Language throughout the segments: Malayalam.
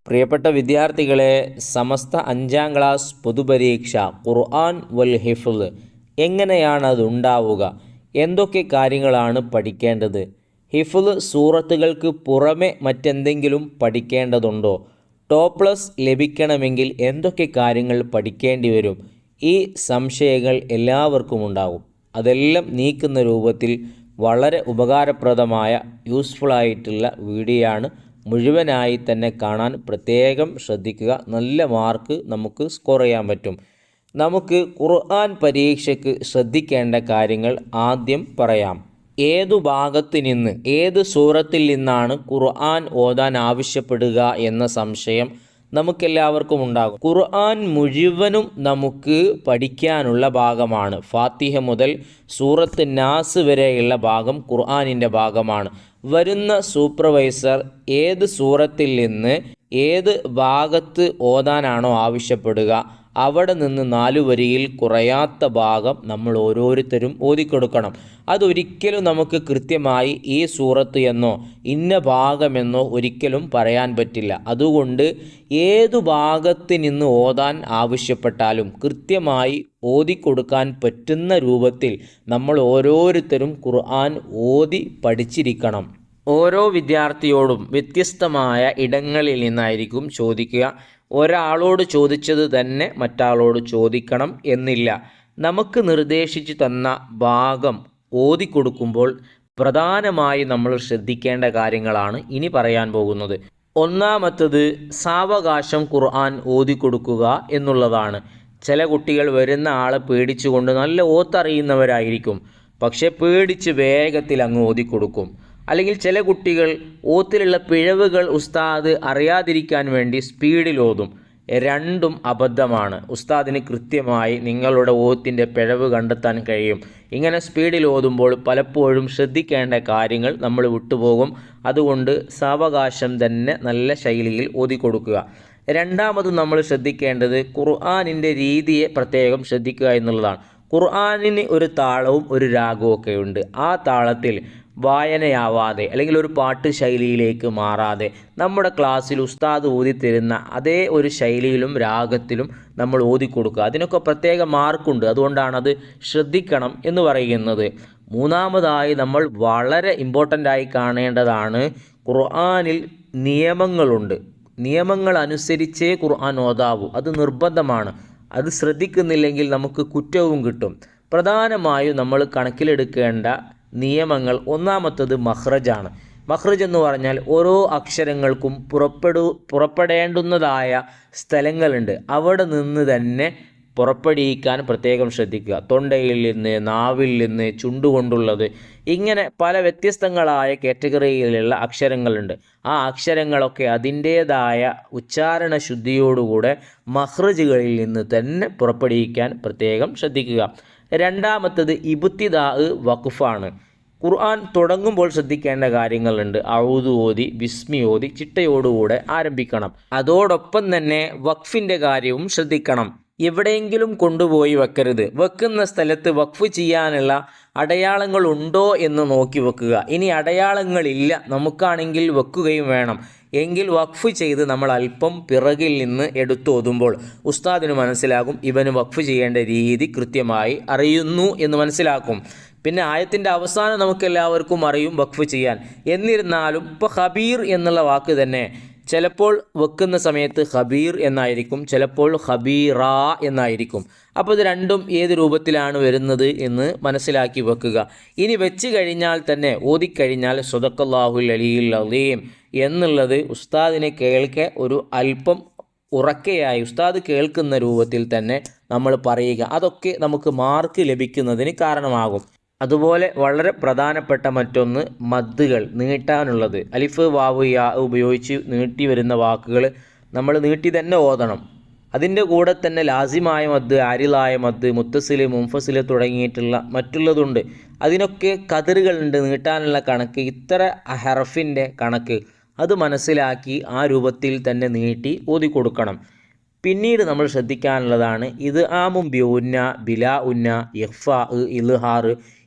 പ്രിയപ്പെട്ട വിദ്യാർത്ഥികളെ, സമസ്ത 5ാം ക്ലാസ് പൊതുപരീക്ഷ ഖുർആൻ വൽ ഹിഫ്ള് എങ്ങനെയാണ് അതുണ്ടാവുക? എന്തൊക്കെ കാര്യങ്ങളാണ് പഠിക്കേണ്ടത്? ഹിഫ്ള് സൂറത്തുകൾക്ക് പുറമെ മറ്റെന്തെങ്കിലും പഠിക്കേണ്ടതുണ്ടോ? ടോപ്പ്ലസ് ലഭിക്കണമെങ്കിൽ എന്തൊക്കെ കാര്യങ്ങൾ പഠിക്കേണ്ടി വരും? ഈ സംശയങ്ങൾ എല്ലാവർക്കും ഉണ്ടാകും. അതെല്ലാം നീക്കുന്ന രൂപത്തിൽ വളരെ ഉപകാരപ്രദമായ യൂസ്ഫുള്ളായിട്ടുള്ള വീഡിയോ ആണ്. മുഴുവനായി തന്നെ കാണാൻ പ്രത്യേകം ശ്രദ്ധിക്കുക. നല്ല മാർക്ക് നമുക്ക് സ്കോർ ചെയ്യാൻ പറ്റും. നമുക്ക് ഖുർആൻ പരീക്ഷയ്ക്ക് ശ്രദ്ധിക്കേണ്ട കാര്യങ്ങൾ ആദ്യം പറയാം. ഏതു ഭാഗത്ത് നിന്ന്, ഏത് സൂറത്തിൽ നിന്നാണ് ഖുർആൻ ഓതാൻ ആവശ്യപ്പെടുക എന്ന സംശയം നമുക്കെല്ലാവർക്കും ഉണ്ടാകും. ഖുർആൻ മുഴുവനും നമുക്ക് പഠിക്കാനുള്ള ഭാഗമാണ്. ഫാത്തിഹ മുതൽ സൂറത്ത് നാസ് വരെയുള്ള ഭാഗം ഖുർആനിൻ്റെ ഭാഗമാണ്. വരുന്ന സൂപ്പർവൈസർ ഏത് സൂറത്തിൽ നിന്ന് ഏത് ഭാഗത്ത് ഓതാനാണോ ആവശ്യപ്പെടുക, അവിടെ നിന്ന് 4 വരിയിൽ കുറയാത്ത ഭാഗം നമ്മൾ ഓരോരുത്തരും ഓതിക്കൊടുക്കണം. അതൊരിക്കലും നമുക്ക് കൃത്യമായി ഈ സൂറത്ത് എന്നോ ഇന്ന ഭാഗമെന്നോ ഒരിക്കലും പറയാൻ പറ്റില്ല. അതുകൊണ്ട് ഏതു ഭാഗത്ത് നിന്ന് ഓതാൻ ആവശ്യപ്പെട്ടാലും കൃത്യമായി ഓതിക്കൊടുക്കാൻ പറ്റുന്ന രൂപത്തിൽ നമ്മൾ ഓരോരുത്തരും ഖുർആൻ ഓതി പഠിച്ചിരിക്കണം. ഓരോ വിദ്യാർത്ഥിയോടും വ്യത്യസ്തമായ ഇടങ്ങളിൽ നിന്നായിരിക്കും ചോദിക്കുക. ഒരാളോട് ചോദിച്ചത് തന്നെ മറ്റാളോട് ചോദിക്കണം എന്നില്ല. നമുക്ക് നിർദ്ദേശിച്ചു തന്ന ഭാഗം ഓതിക്കൊടുക്കുമ്പോൾ പ്രധാനമായി നമ്മൾ ശ്രദ്ധിക്കേണ്ട കാര്യങ്ങളാണ് ഇനി പറയാൻ പോകുന്നത്. ഒന്നാമത്തത് സാവകാശം ഖുർആൻ ഓതിക്കൊടുക്കുക എന്നുള്ളതാണ്. ചില കുട്ടികൾ വരുന്ന ആളെ പേടിച്ചുകൊണ്ട് നല്ല ഓത്തറിയുന്നവരായിരിക്കും, പക്ഷെ പേടിച്ച് വേഗത്തിൽ അങ്ങ് ഓതിക്കൊടുക്കും. അല്ലെങ്കിൽ ചില കുട്ടികൾ ഓത്തിലുള്ള പിഴവുകൾ ഉസ്താദ് അറിയാതിരിക്കാൻ വേണ്ടി സ്പീഡിൽ ഓതും. രണ്ടും അബദ്ധമാണ്. ഉസ്താദിന് കൃത്യമായി നിങ്ങളുടെ ഓത്തിൻ്റെ പിഴവ് കണ്ടെത്താൻ കഴിയും. ഇങ്ങനെ സ്പീഡിൽ ഓതുമ്പോൾ പലപ്പോഴും ശ്രദ്ധിക്കേണ്ട കാര്യങ്ങൾ നമ്മൾ വിട്ടുപോകും. അതുകൊണ്ട് സാവകാശം തന്നെ നല്ല ശൈലിയിൽ ഓതിക്കൊടുക്കുക. രണ്ടാമത് നമ്മൾ ശ്രദ്ധിക്കേണ്ടത് ഖുർആനിൻ്റെ രീതിയെ പ്രത്യേകം ശ്രദ്ധിക്കുക എന്നുള്ളതാണ്. ഖുർആനിന് ഒരു താളവും ഒരു രാഗവും ഒക്കെ ഉണ്ട്. ആ താളത്തിൽ വായനയാവാതെ അല്ലെങ്കിൽ ഒരു പാട്ട് ശൈലിയിലേക്ക് മാറാതെ നമ്മുടെ ക്ലാസ്സിൽ ഉസ്താദ് ഓതിത്തരുന്ന അതേ ഒരു ശൈലിയിലും രാഗത്തിലും നമ്മൾ ഓതിക്കൊടുക്കുക. അതിനൊക്കെ പ്രത്യേക മാർക്കുണ്ട്. അതുകൊണ്ടാണ് അത് ശ്രദ്ധിക്കണം എന്ന് പറയുന്നത്. മൂന്നാമതായി നമ്മൾ വളരെ ഇമ്പോർട്ടൻ്റായി കാണേണ്ടതാണ്, ഖുർആനിൽ നിയമങ്ങളുണ്ട്. നിയമങ്ങൾ അനുസരിച്ചേ ഖുർആൻ ഓതാവൂ. അത് നിർബന്ധമാണ്. അത് ശ്രദ്ധിക്കുന്നില്ലെങ്കിൽ നമുക്ക് കുറ്റവും കിട്ടും. പ്രധാനമായും നമ്മൾ കണക്കിലെടുക്കേണ്ട നിയമങ്ങൾ, ഒന്നാമത്തത് മഖ്റജാണ്. മഖ്റജ് എന്ന് പറഞ്ഞാൽ ഓരോ അക്ഷരങ്ങൾക്കും പുറപ്പെടേണ്ടുന്നതായ സ്ഥലങ്ങളുണ്ട്. അവിടെ നിന്ന് തന്നെ പുറപ്പെടുവിക്കാൻ പ്രത്യേകം ശ്രദ്ധിക്കുക. തൊണ്ടയിൽ നിന്ന്, നാവിൽ നിന്ന്, ചുണ്ടുകൊണ്ടുള്ളത്, ഇങ്ങനെ പല വ്യത്യസ്തങ്ങളായ കാറ്റഗറിയിലുള്ള അക്ഷരങ്ങളുണ്ട്. ആ അക്ഷരങ്ങളൊക്കെ അതിൻ്റേതായ ഉച്ചാരണ ശുദ്ധിയോടുകൂടെ മഖ്റജുകളിൽ നിന്ന് തന്നെ പുറപ്പെടുവിക്കാൻ പ്രത്യേകം ശ്രദ്ധിക്കുക. രണ്ടാമത്തത് ഇബ്തിദാ വഖഫാണ്. ഖുർആൻ തുടങ്ങുമ്പോൾ ശ്രദ്ധിക്കേണ്ട കാര്യങ്ങളുണ്ട്. ഔദു ഓതി, ബിസ്മി ഓതി ചിട്ടയോടുകൂടെ ആരംഭിക്കണം. അതോടൊപ്പം തന്നെ വഖഫിൻ്റെ കാര്യവും ശ്രദ്ധിക്കണം. എവിടെയെങ്കിലും കൊണ്ടുപോയി വെക്കരുത്. വെക്കുന്ന സ്ഥലത്ത് വഖഫ് ചെയ്യാനുള്ള അടയാളങ്ങൾ ഉണ്ടോ എന്ന് നോക്കി വെക്കുക. ഇനി അടയാളങ്ങളില്ല, നമുക്കാണെങ്കിൽ വെക്കുകയും വേണം എങ്കിൽ വഖഫ് ചെയ്ത് നമ്മൾ അല്പം പിറകിൽ നിന്ന് എടുത്തോതുമ്പോൾ ഉസ്താദിന് മനസ്സിലാകും ഇവന് വഖഫ് ചെയ്യേണ്ട രീതി കൃത്യമായി അറിയുന്നു എന്ന് മനസ്സിലാക്കും. പിന്നെ ആയത്തിൻ്റെ അവസാനം നമുക്കെല്ലാവർക്കും അറിയും വഖഫ് ചെയ്യാൻ. എന്നിരുന്നാലും ഇപ്പോൾ ഖബീർ എന്നുള്ള വാക്ക് തന്നെ ചിലപ്പോൾ വെക്കുന്ന സമയത്ത് ഖബീർ എന്നായിരിക്കും, ചിലപ്പോൾ ഖബീറ എന്നായിരിക്കും. അപ്പോൾ ഇത് രണ്ടും ഏത് രൂപത്തിലാണ് വരുന്നത് എന്ന് മനസ്സിലാക്കി വെക്കുക. ഇനി വെച്ച് കഴിഞ്ഞാൽ തന്നെ ഓതിക്കഴിഞ്ഞാൽ സ്വദഖല്ലാഹുൽ അലിയുൽ അളീം എന്നുള്ളത് ഉസ്താദിനെ കേൾക്കെ ഒരു അല്പം ഉറക്കെയായി ഉസ്താദ് കേൾക്കുന്ന രൂപത്തിൽ തന്നെ നമ്മൾ പറയുക. അതൊക്കെ നമുക്ക് മാർക്ക് ലഭിക്കുന്നതിന് കാരണമാകും. അതുപോലെ വളരെ പ്രധാനപ്പെട്ട മറ്റൊന്ന് മദ്ദുകൾ നീട്ടാനുള്ളത്. അലിഫ് വാവ് യാ ഉപയോഗിച്ച് നീട്ടി വരുന്ന വാക്കുകൾ നമ്മൾ നീട്ടി തന്നെ ഓതണം. അതിൻ്റെ കൂടെ തന്നെ ലാസിമായ മദ്, ആരിലായ മദ്, മുത്തസില്, മുൻഫസില് തുടങ്ങിയിട്ടുള്ള മറ്റുള്ളതുണ്ട്. അതിനൊക്കെ കതിറുകളുണ്ട്, നീട്ടാനുള്ള കണക്ക്, ഇത്ര ഹർഫിൻ്റെ കണക്ക് അത് മനസ്സിലാക്കി ആ രൂപത്തിൽ തന്നെ നീട്ടി ഓതിക്കൊടുക്കണം. പിന്നീട് നമ്മൾ ശ്രദ്ധിക്കാനുള്ളതാണ് ഇത് ആമും ബിഉന്ന, ബിലാ ഉന്ന, ഇഖ്ഫാ, ഇൽഹാർ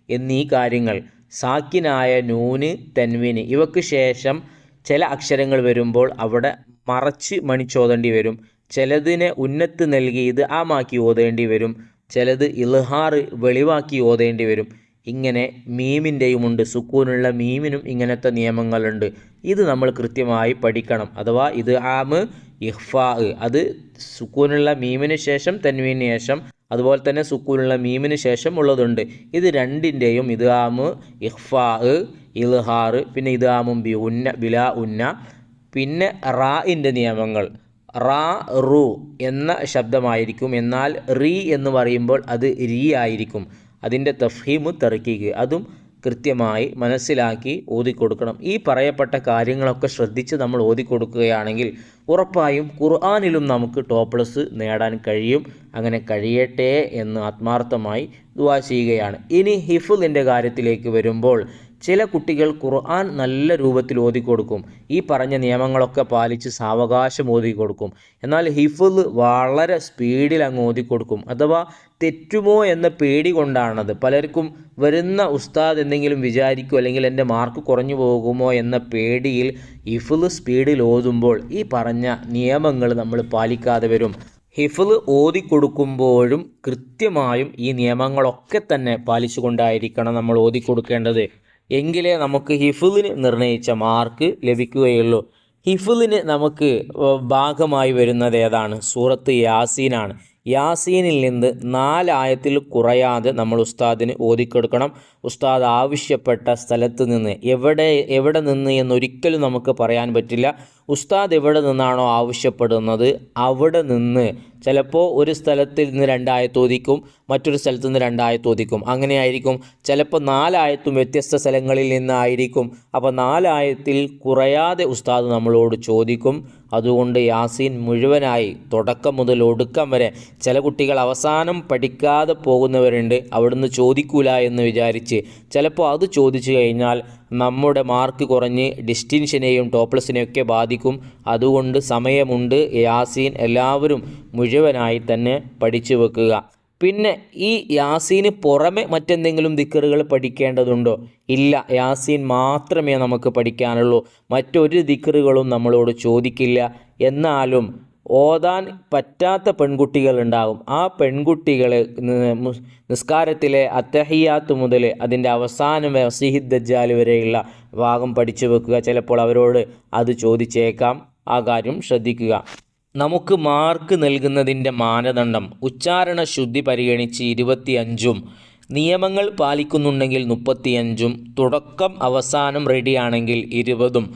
എന്നീ കാര്യങ്ങൾ. സാക്കിനായ നൂന്, തൻവീന് ഇവയ്ക്ക് ശേഷം ചില അക്ഷരങ്ങൾ വരുമ്പോൾ അവിടെ മറച്ച് മണിച്ചോതേണ്ടി വരും, ചിലതിനെ ഉന്നത്ത് നൽകി ഇത് ആമാക്കി ഓതേണ്ടി വരും, ചിലത് ഇൽഹാർ വെളിവാക്കി ഓതേണ്ടി വരും. ഇങ്ങനെ മീമിൻ്റെയുമുണ്ട്, സുക്കൂനുള്ള മീമിനും ഇങ്ങനത്തെ നിയമങ്ങളുണ്ട്. ഇത് നമ്മൾ കൃത്യമായി പഠിക്കണം. അഥവാ ഇത് ആമ് ഇഹ്ഫാ, അത് സുക്കൂനുള്ള മീമിന് ശേഷം തൻവീന് ശേഷം, അതുപോലെ തന്നെ സുക്കൂനുള്ള മീമിന് ശേഷം ഉള്ളതുണ്ട്. ഇത് രണ്ടിൻ്റെയും ഇത് ആമ് ഇഹ്ഫാ, ഇൽഹാർ, പിന്നെ ഇത് ആമും ബിലാ ഉന്ന. പിന്നെ റാഇൻ്റെ നിയമങ്ങൾ, റാ റു എന്ന ശബ്ദമായിരിക്കും, എന്നാൽ റീ എന്ന് പറയുമ്പോൾ അത് രീ ആയിരിക്കും. അതിൻ്റെ തഫ്ഹീമു തർക്കീഖ് അതും കൃത്യമായി മനസ്സിലാക്കി ഓതിക്കൊടുക്കണം. ഈ പറയപ്പെട്ട കാര്യങ്ങളൊക്കെ ശ്രദ്ധിച്ച് നമ്മൾ ഓതിക്കൊടുക്കുകയാണെങ്കിൽ ഉറപ്പായും ഖുർആനിലും നമുക്ക് ടോപ്പ്+ നേടാൻ കഴിയും. അങ്ങനെ കഴിയട്ടെ എന്ന് ആത്മാർത്ഥമായി ദുആ ചെയ്യുകയാണ്. ഇനി ഹിഫ്ളിൻ്റെ കാര്യത്തിലേക്ക് വരുമ്പോൾ ചില കുട്ടികൾ ഖുർആൻ നല്ല രൂപത്തിൽ ഓതിക്കൊടുക്കും, ഈ പറഞ്ഞ നിയമങ്ങളൊക്കെ പാലിച്ച് സാവകാശം ഓതിക്കൊടുക്കും. എന്നാൽ ഹിഫ്ള് വളരെ സ്പീഡിൽ അങ്ങ് ഓതിക്കൊടുക്കും. അഥവാ തെറ്റുമോ എന്ന പേടി കൊണ്ടാണത്. പലർക്കും വരുന്ന ഉസ്താദ് എന്തെങ്കിലും വിചാരിക്കുമോ അല്ലെങ്കിൽ എൻ്റെ മാർക്ക് കുറഞ്ഞു പോകുമോ എന്ന പേടിയിൽ ഹിഫ്ള് സ്പീഡിൽ ഓതുമ്പോൾ ഈ പറഞ്ഞ നിയമങ്ങൾ നമ്മൾ പാലിക്കാതെ വരും. ഹിഫ്ള് ഓതിക്കൊടുക്കുമ്പോഴും കൃത്യമായും ഈ നിയമങ്ങളൊക്കെ തന്നെ പാലിച്ചുകൊണ്ടായിരിക്കണം നമ്മൾ ഓതിക്കൊടുക്കേണ്ടത്. എങ്കിലേ നമുക്ക് ഹിഫ്ളിന് നിർണയിച്ച മാർക്ക് ലഭിക്കുകയുള്ളൂ. ഹിഫ്ളിന് നമുക്ക് ഭാഗമായി വരുന്നത് ഏതാണ്? സൂറത്ത് യാസീനാണ്. യാസീനിൽ നിന്ന് 4 ആയത്തിൽ കുറയാതെ നമ്മൾ ഉസ്താദിന് ഓതിക്കൊടുക്കണം. ഉസ്താദ് ആവശ്യപ്പെട്ട സ്ഥലത്ത് നിന്ന് എവിടെ നിന്ന് എന്നൊരിക്കലും നമുക്ക് പറയാൻ പറ്റില്ല. ഉസ്താദ് എവിടെ നിന്നാണോ ആവശ്യപ്പെടുന്നത് അവിടെ നിന്ന്, ചിലപ്പോൾ ഒരു സ്ഥലത്തിൽ നിന്ന് 2 ആയത്ത് ഓതിക്കും, മറ്റൊരു സ്ഥലത്ത് നിന്ന് 2 ആയത്ത് ഓതിക്കും, അങ്ങനെയായിരിക്കും. ചിലപ്പോൾ 4 ആയത്തും വ്യത്യസ്ത സ്ഥലങ്ങളിൽ നിന്നായിരിക്കും. അപ്പോൾ 4 ആയത്തിൽ കുറയാതെ ഉസ്താദ് നമ്മളോട് ചോദിക്കും. അതുകൊണ്ട് യാസീൻ മുഴുവനായി തുടക്കം മുതൽ ഒടുക്കം വരെ, ചില കുട്ടികൾ അവസാനം പഠിക്കാതെ പോകുന്നവരുണ്ട്, അവിടുന്ന് ചോദിക്കൂല എന്ന് വിചാരിച്ച്. ചിലപ്പോൾ അത് ചോദിച്ചു കഴിഞ്ഞാൽ നമ്മുടെ മാർക്ക് കുറഞ്ഞ് ഡിസ്റ്റിൻഷനെയും ടോപ്പ്ലെസിനെയൊക്കെ ബാധിക്കും. അതുകൊണ്ട് സമയമുണ്ട്, യാസീൻ എല്ലാവരും മുഴുവനായി തന്നെ പഠിച്ചു വെക്കുക. പിന്നെ ഈ യാസീന് പുറമെ മറ്റെന്തെങ്കിലും ദിക്റുകൾ പഠിക്കേണ്ടതുണ്ടോ? ഇല്ല, യാസീൻ മാത്രമേ നമുക്ക് പഠിക്കാനുള്ളൂ. മറ്റൊരു ദിക്റുകളും നമ്മളോട് ചോദിക്കില്ല. എന്നാലും ഓതാൻ പറ്റാത്ത പെൺകുട്ടികളുണ്ടാകും. ആ പെൺകുട്ടികൾ നിസ്കാരത്തിലെ അത്തഹിയാത്ത് മുതൽ അതിൻ്റെ അവസാനം വസീഹ് ദജ്ജാൽ വരെയുള്ള ഭാഗം പഠിച്ചു വെക്കുക. ചിലപ്പോൾ അവരോട് അത് ചോദിച്ചേക്കാം. ആ കാര്യം ശ്രദ്ധിക്കുക. നമുക്ക് മാർക്ക് നൽകുന്നതിൻ്റെ മാനദണ്ഡം ഉച്ചാരണ ശുദ്ധി പരിഗണിച്ച് 25ഉം, നിയമങ്ങൾ പാലിക്കുന്നുണ്ടെങ്കിൽ 35ഉം, തുടക്കം അവസാനം റെഡിയാണെങ്കിൽ 20ഉം,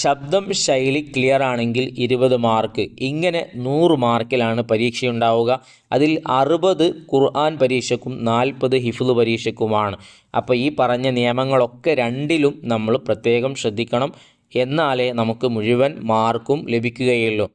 ശബ്ദം ശൈലി ക്ലിയർ ആണെങ്കിൽ 20 മാർക്ക്. ഇങ്ങനെ 100 മാർക്കിലാണ് പരീക്ഷയുണ്ടാവുക. അതിൽ 60 ഖുർആൻ പരീക്ഷയ്ക്കും 40 ഹിഫ്ള് പരീക്ഷയ്ക്കുമാണ്. അപ്പോൾ ഈ പറഞ്ഞ നിയമങ്ങളൊക്കെ രണ്ടിലും നമ്മൾ പ്രത്യേകം ശ്രദ്ധിക്കണം. എന്നാലേ നമുക്ക് മുഴുവൻ മാർക്കും ലഭിക്കുകയുള്ളൂ.